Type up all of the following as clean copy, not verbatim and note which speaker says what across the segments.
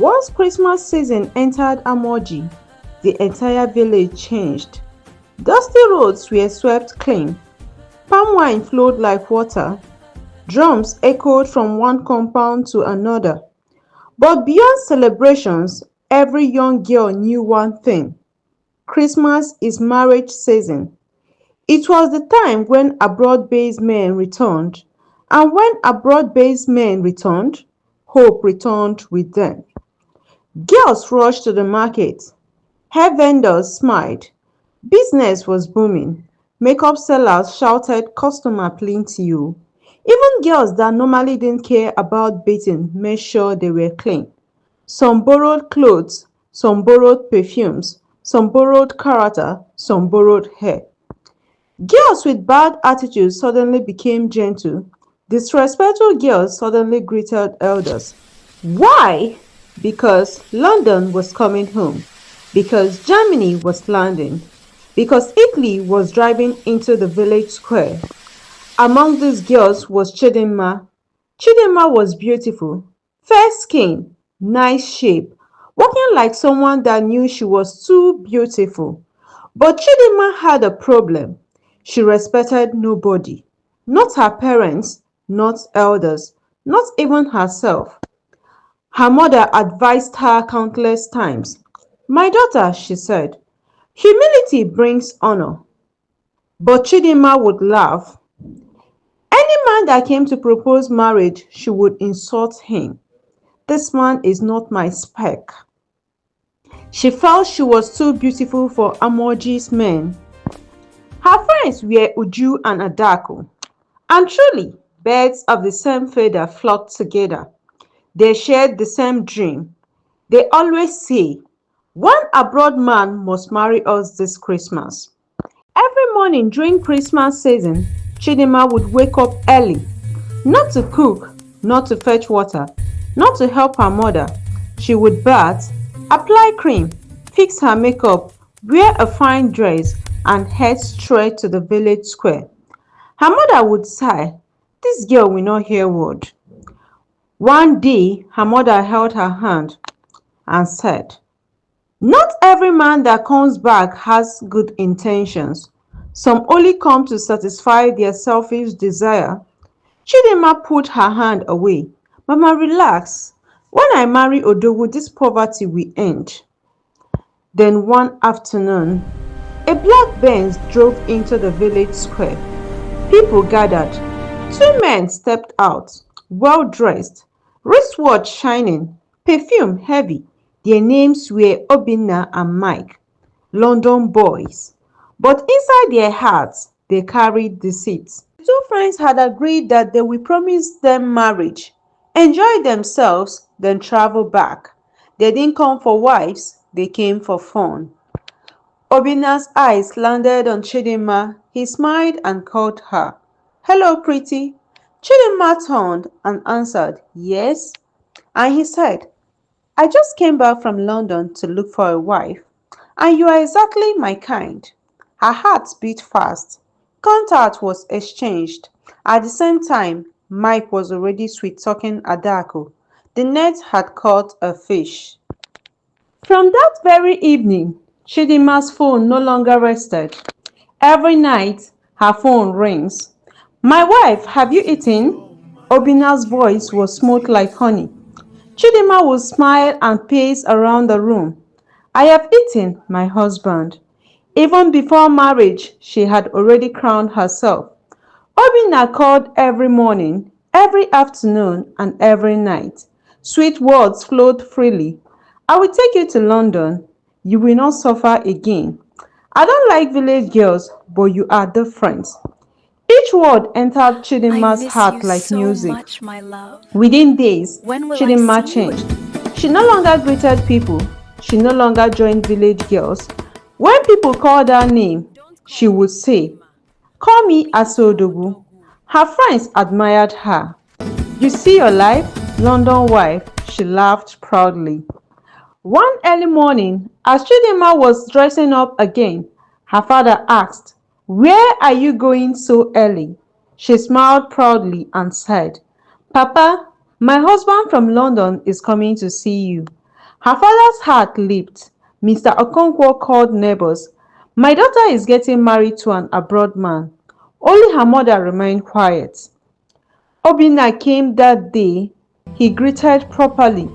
Speaker 1: Once Christmas season entered Amoji, the entire village changed. Dusty roads were swept clean, palm wine flowed like water, drums echoed from one compound to another. But beyond celebrations, every young girl knew one thing: Christmas is marriage season. It was the time when abroad-based men returned, and when abroad-based men returned, hope returned with them. Girls rushed to the market, hair vendors smiled, business was booming, makeup sellers shouted customer plenty o. Even girls that normally didn't care about bathing made sure they were clean. Some borrowed clothes, some borrowed perfumes, some borrowed character, some borrowed hair. Girls with bad attitudes suddenly became gentle. Disrespectful girls suddenly greeted elders. Why? Because London was coming home. Because Germany was landing. Because Italy was driving into the village square. Among these girls was Chidimma. Chidimma was beautiful, fair skin, nice shape, walking like someone that knew she was too beautiful. But Chidimma had a problem. She respected nobody. Not her parents, not elders, not even herself. Her mother advised her countless times. "My daughter," she said, "humility brings honor." But Chidimma would laugh. Any man that came to propose marriage, she would insult him. "This man is not my spec." She felt she was too beautiful for Amoji's men. Her friends were Uju and Adaku, and truly, birds of the same feather flocked together. They shared the same dream. They always say, "One abroad man must marry us this Christmas." Every morning during Christmas season, Chidimma would wake up early, not to cook, not to fetch water, not to help her mother. She would bath, apply cream, fix her makeup, wear a fine dress, and head straight to the village square. Her mother would sigh, "This girl will not hear word." One day, her mother held her hand and said, "Not every man that comes back has good intentions. Some only come to satisfy their selfish desire." Chidimma put her hand away. "Mama, relax. When I marry Odogu, this poverty will end." Then one afternoon, a black Benz drove into the village square. People gathered. Two men stepped out, well-dressed, wristwatch shining, perfume heavy. Their names were Obinna and Mike, London boys. But inside their hearts, they carried deceit. The two friends had agreed that they would promise them marriage, enjoy themselves, then travel back. They didn't come for wives, they came for fun. Obinna's eyes landed on Chidimma. He smiled and called her. "Hello, pretty." Chidimma turned and answered, "Yes." And he said, "I just came back from London to look for a wife, and you are exactly my kind." Her heart beat fast. Contact was exchanged. At the same time, Mike was already sweet-talking Adaku. The net had caught a fish. From that very evening, Chidimma's phone no longer rested. Every night, her phone rings. "My wife, have you eaten?" Obina's voice was smooth like honey. Chidimma would smile and pace around the room. "I have eaten, my husband." Even before marriage, she had already crowned herself. Obinna called every morning, every afternoon, and every night. Sweet words flowed freely. "I will take you to London. You will not suffer again. I don't like village girls, but you are different." Each word entered
Speaker 2: I
Speaker 1: Chidimma's
Speaker 2: miss
Speaker 1: heart
Speaker 2: you
Speaker 1: like
Speaker 2: so
Speaker 1: music.
Speaker 2: much, my love.
Speaker 1: Within days,
Speaker 2: When will I
Speaker 1: Chidimma
Speaker 2: see you
Speaker 1: changed.
Speaker 2: again?
Speaker 1: She no longer greeted people. She no longer joined village girls. When people called her name, she would say, "Call me Asodogu." Her friends admired her. "You see your life, London wife," she laughed proudly. One early morning, as Chidimma was dressing up again, her father asked, "Where are you going so early?" She smiled proudly and said, "Papa, my husband from London is coming to see you." Her father's heart leaped. Mr. Okonkwo called neighbors. My daughter is getting married to an abroad man. Only her mother remained quiet. Obinna came that day. He greeted properly,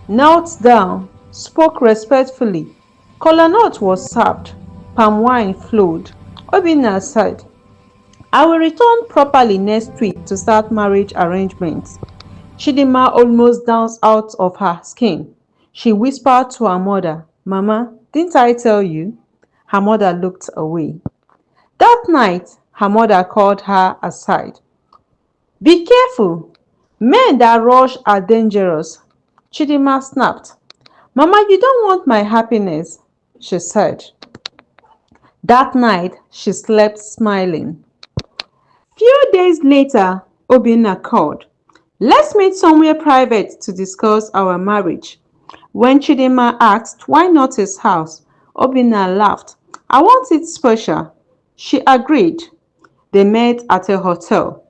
Speaker 1: knelt down, spoke respectfully. Kolanut was served. Palm wine flowed. Obinna said, I will return properly next week to start marriage arrangements. Chidimma almost danced out of her skin. She whispered to her mother, Mama, didn't I tell you? Her mother looked away. That night, her mother called her aside. Be careful. Men that rush are dangerous. Chidimma snapped. Mama, you don't want my happiness, she said. That night, she slept smiling. Few days later, Obinna called. Let's meet somewhere private to discuss our marriage. When Chidimma asked why not his house, Obinna laughed. I want it special. She agreed. They met at a hotel.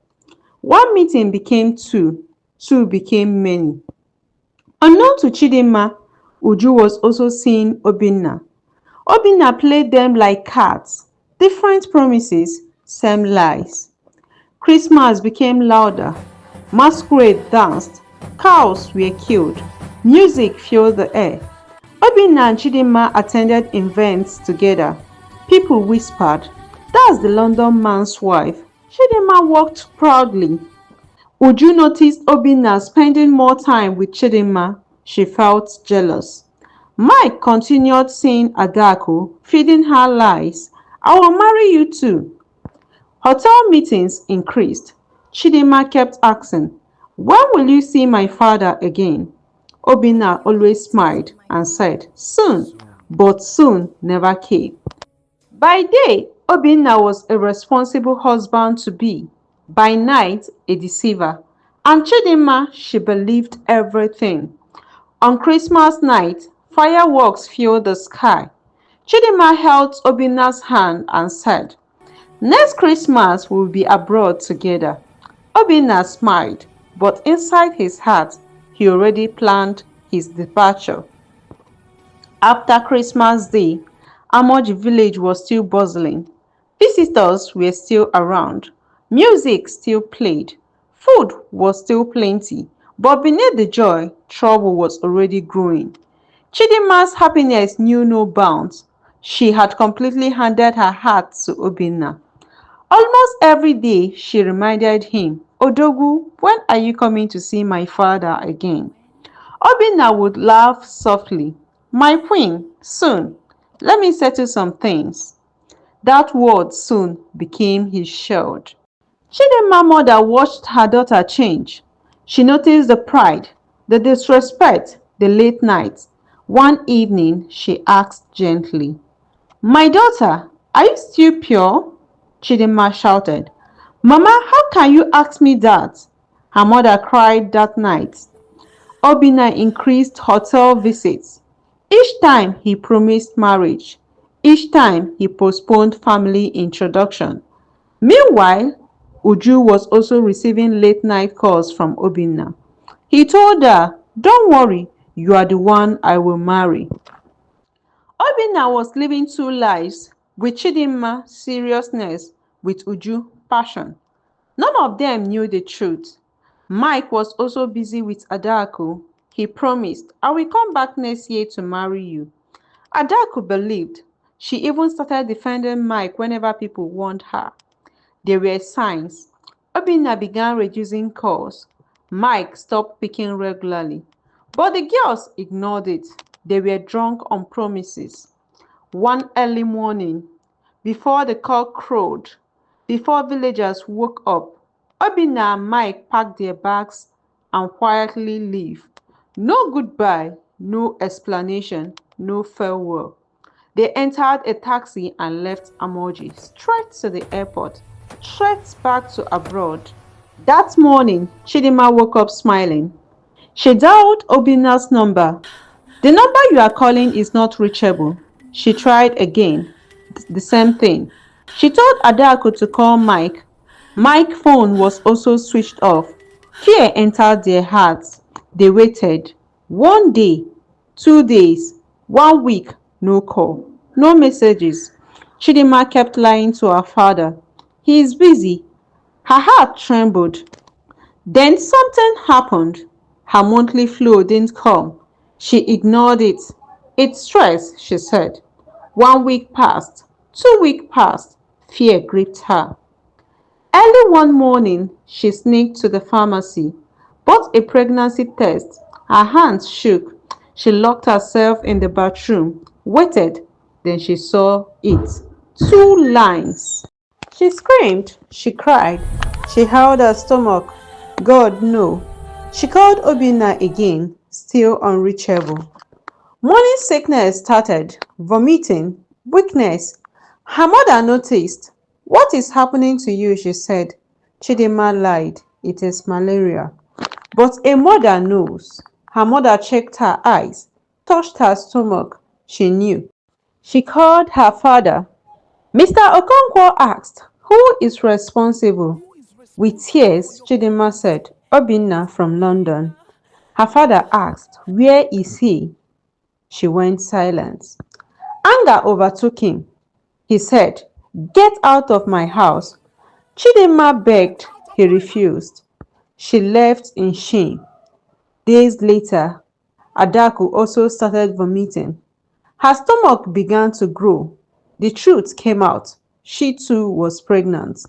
Speaker 1: One meeting became two, two became many. Unknown to Chidimma, Uju was also seeing Obinna. Obinna played them like cards. Different promises, same lies. Christmas became louder. Masquerade danced. Cows were killed. Music filled the air. Obinna and Chidimma attended events together. People whispered, That's the London man's wife. Chidimma walked proudly. Uju noticed Obinna spending more time with Chidimma. She felt jealous. Mike continued seeing Adaku, feeding her lies. I will marry you too. Hotel meetings increased. Chidimma kept asking, When will you see my father again? Obinna always smiled and said, Soon, but soon never came. By day, Obinna was a responsible husband-to-be. By night, a deceiver. And Chidimma, she believed everything. On Christmas night, fireworks filled the sky. Chidimma held Obinna's hand and said, Next Christmas we'll be abroad together. Obinna smiled, but inside his heart, he already planned his departure. After Christmas Day, Amoji Village was still bustling. Visitors were still around. Music still played. Food was still plenty. But beneath the joy, trouble was already growing. Chidimma's happiness knew no bounds. She had completely handed her heart to Obinna. Almost every day, she reminded him, Odogu, when are you coming to see my father again? Obinna would laugh softly. My queen, soon. Let me settle some things. That word soon became his shield. Chidimma's mother watched her daughter change. She noticed the pride, the disrespect, the late nights. One evening, she asked gently, My daughter, are you still pure? Chidimma shouted. Mama, how can you ask me that? Her mother cried that night. Obinna increased hotel visits. Each time he promised marriage. Each time he postponed family introduction. Meanwhile, Uju was also receiving late night calls from Obinna. He told her, Don't worry, you are the one I will marry. Obinna was living two lives, with Chidimma seriousness, with Uju passion. None of them knew the truth. Mike was also busy with Adaku. He promised, I will come back next year to marry you. Adaku believed. She even started defending Mike whenever people warned her. There were signs. Obinna began reducing calls. Mike stopped picking regularly. But the girls ignored it. They were drunk on promises. One early morning, before the cock crowed, before villagers woke up, Obinna and Mike packed their bags and quietly leave. No goodbye, no explanation, no farewell. They entered a taxi and left Amoji straight to the airport, straight back to abroad. That morning, Chidimma woke up smiling. She dialed Obinna's number. The number you are calling is not reachable. She tried again. The same thing. She told Adaku to call Mike. Mike's phone was also switched off. Fear entered their hearts. They waited. One day, 2 days, 1 week, no call, no messages. Chidimma kept lying to her father. He is busy. Her heart trembled. Then something happened. Her monthly flow didn't come. She ignored it. It's stress, she said. 1 week passed. 2 weeks passed. Fear gripped her. Early one morning, she sneaked to the pharmacy, bought a pregnancy test. Her hands shook. She locked herself in the bathroom, waited. Then she saw it. 2 lines. She screamed. She cried. She held her stomach. God, no. She called Obinna again, still unreachable. Morning sickness started, vomiting, weakness. Her mother noticed. What is happening to you? She said. Chidimma lied. It is malaria. But a mother knows. Her mother checked her eyes, touched her stomach. She knew. She called her father. Mr. Okonkwo asked, who is responsible? With tears, Chidimma said, Obinna from London. Her father asked, where is he? She went silent. Anger overtook him. He said, get out of my house. Chidimma begged. He refused. She left in shame. Days later, Adaku also started vomiting. Her stomach began to grow. The truth came out. She too was pregnant.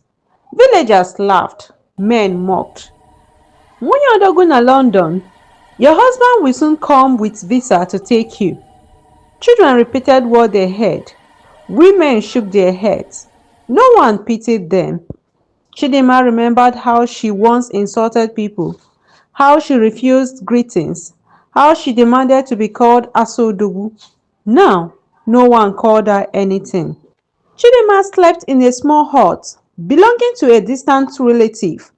Speaker 1: Villagers laughed. Men mocked. Nwunye Odogwu na London, your husband will soon come with visa to take you. Children repeated what they heard. Women shook their heads. No one pitied them. Chidimma remembered how she once insulted people, how she refused greetings, how she demanded to be called Asodogu. Now, no one called her anything. Chidimma slept in a small hut belonging to a distant relative.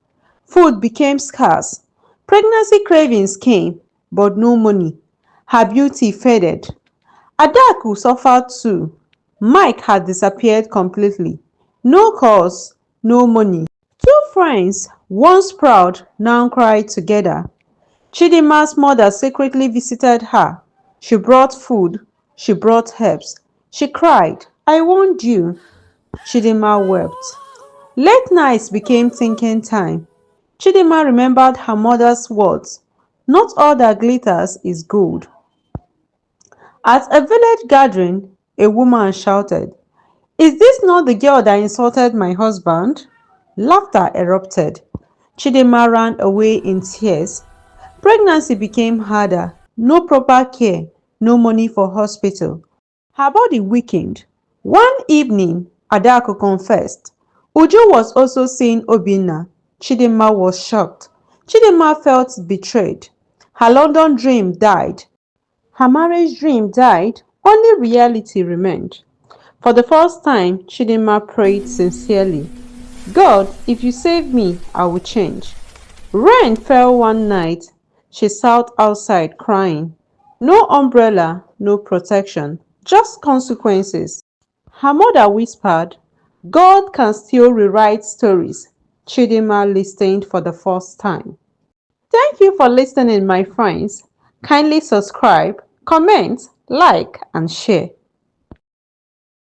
Speaker 1: Food became scarce. Pregnancy cravings came, but no money. Her beauty faded. Adaku suffered too. Mike had disappeared completely. No cause, no money. Two friends, once proud, now cried together. Chidimma's mother secretly visited her. She brought food. She brought herbs. She cried, I warned you. Chidimma wept. Late nights became thinking time. Chidimma remembered her mother's words. Not all that glitters is gold. At a village gathering, a woman shouted, is this not the girl that insulted my husband? Laughter erupted. Chidimma ran away in tears. Pregnancy became harder. No proper care, no money for hospital. Her body weakened. One evening, Adaku confessed. Uju was also seeing Obinna. Chidimma was shocked. Chidimma felt betrayed. Her London dream died. Her marriage dream died. Only reality remained. For the first time, Chidimma prayed sincerely. God, if you save me, I will change. Rain fell one night. She sat outside crying. No umbrella, no protection, just consequences. Her mother whispered, God can still rewrite stories. Chidimma listened for the first time. Thank you for listening, my friends. Kindly subscribe, comment, like, and share.